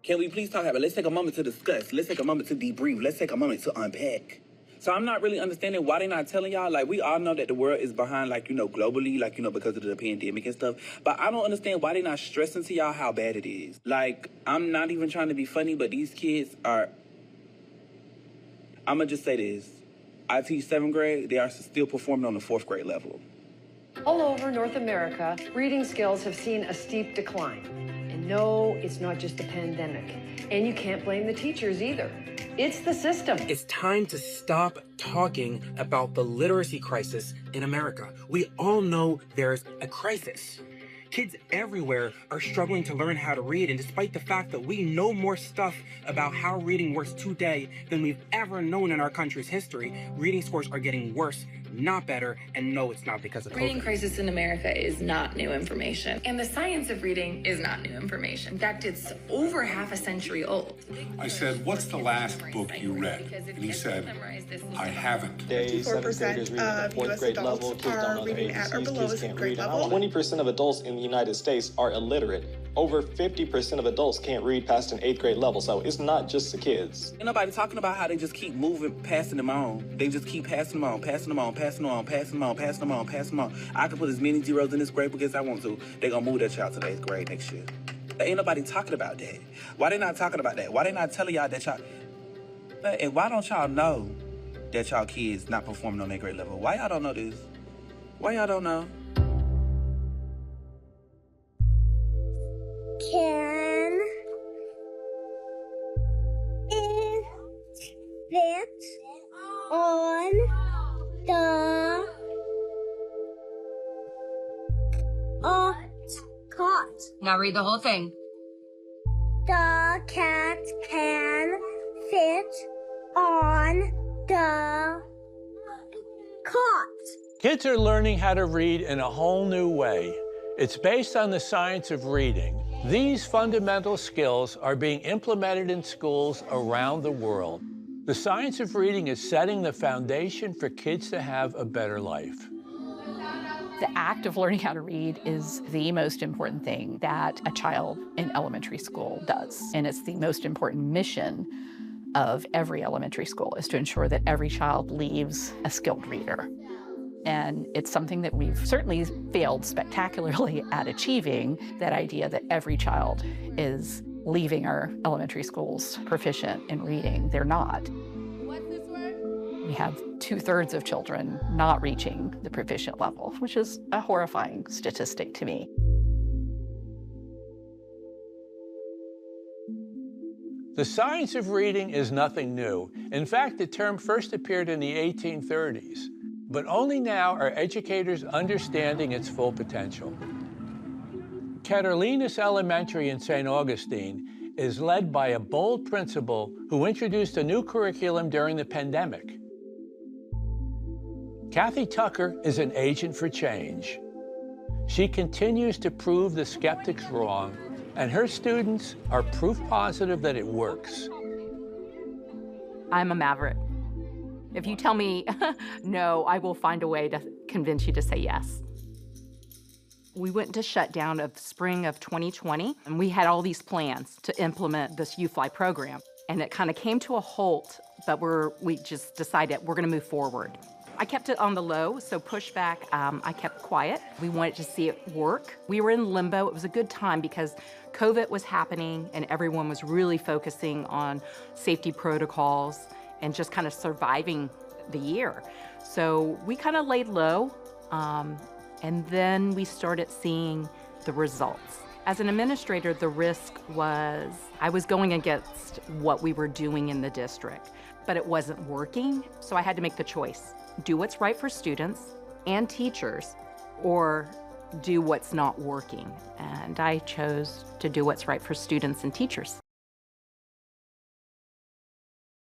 Can we please talk about it? Let's take a moment to discuss. Let's take a moment to debrief. Let's take a moment to unpack. So I'm not really understanding why they're not telling y'all. Like, we all know that the world is behind, like, globally, like, because of the pandemic and stuff. But I don't understand why they're not stressing to y'all how bad it is. Like, I'm not even trying to be funny, but these kids are... I'm going to just say this. I teach 7th grade. They are still performing on the 4th grade level. All over North America, reading skills have seen a steep decline. And no, it's not just the pandemic. And you can't blame the teachers either. It's the system. It's time to stop talking about the literacy crisis in America. We all know there's a crisis. Kids everywhere are struggling to learn how to read, and despite the fact that we know more stuff about how reading works today than we've ever known in our country's history, reading scores are getting worse, not better, and no, it's not because of COVID. Reading crisis in America is not new information, and the science of reading is not new information. In fact, it's over half a century old. I said, what's the last book you read? And he said, I haven't. 54% of U.S. adults are reading at or below 6th grade level. 20% of adults in the United States are illiterate. Over 50% of adults can't read past an 8th grade level, so it's not just the kids. Ain't nobody talking about how they just keep moving, passing them on. They just keep passing them on, passing them on, passing them on, passing them on, passing them on, passing them on. I can put as many zeros in this grade book as I want to. They're gonna move that child to the 8th grade next year. Ain't nobody talking about that. Why they not talking about that? Why they not telling y'all that y'all... And why don't y'all know that y'all kids not performing on their grade level? Why y'all don't know this? Why y'all don't know? Can it fit on the cot? Now read the whole thing. The cat can fit on the cot. Kids are learning how to read in a whole new way. It's based on the science of reading. These fundamental skills are being implemented in schools around the world. The science of reading is setting the foundation for kids to have a better life. The act of learning how to read is the most important thing that a child in elementary school does. And it's the most important mission of every elementary school, is to ensure that every child leaves a skilled reader. And it's something that we've certainly failed spectacularly at achieving, that idea that every child is leaving our elementary schools proficient in reading. They're not. What's this word? We have 2/3 of children not reaching the proficient level, which is a horrifying statistic to me. The science of reading is nothing new. In fact, the term first appeared in the 1830s. But only now are educators understanding its full potential. Catalinas Elementary in St. Augustine is led by a bold principal who introduced a new curriculum during the pandemic. Kathy Tucker is an agent for change. She continues to prove the skeptics wrong, and her students are proof positive that it works. I'm a maverick. If you tell me no, I will find a way to convince you to say yes. We went into shutdown of spring of 2020, and we had all these plans to implement this U-Fly program. And it kind of came to a halt, but we just decided we're gonna move forward. I kept it on the low, so pushback, I kept quiet. We wanted to see it work. We were in limbo. It was a good time because COVID was happening and everyone was really focusing on safety protocols and just kind of surviving the year. So we kind of laid low, and then we started seeing the results. As an administrator, the risk was I was going against what we were doing in the district, but it wasn't working, so I had to make the choice. Do what's right for students and teachers, or do what's not working. And I chose to do what's right for students and teachers.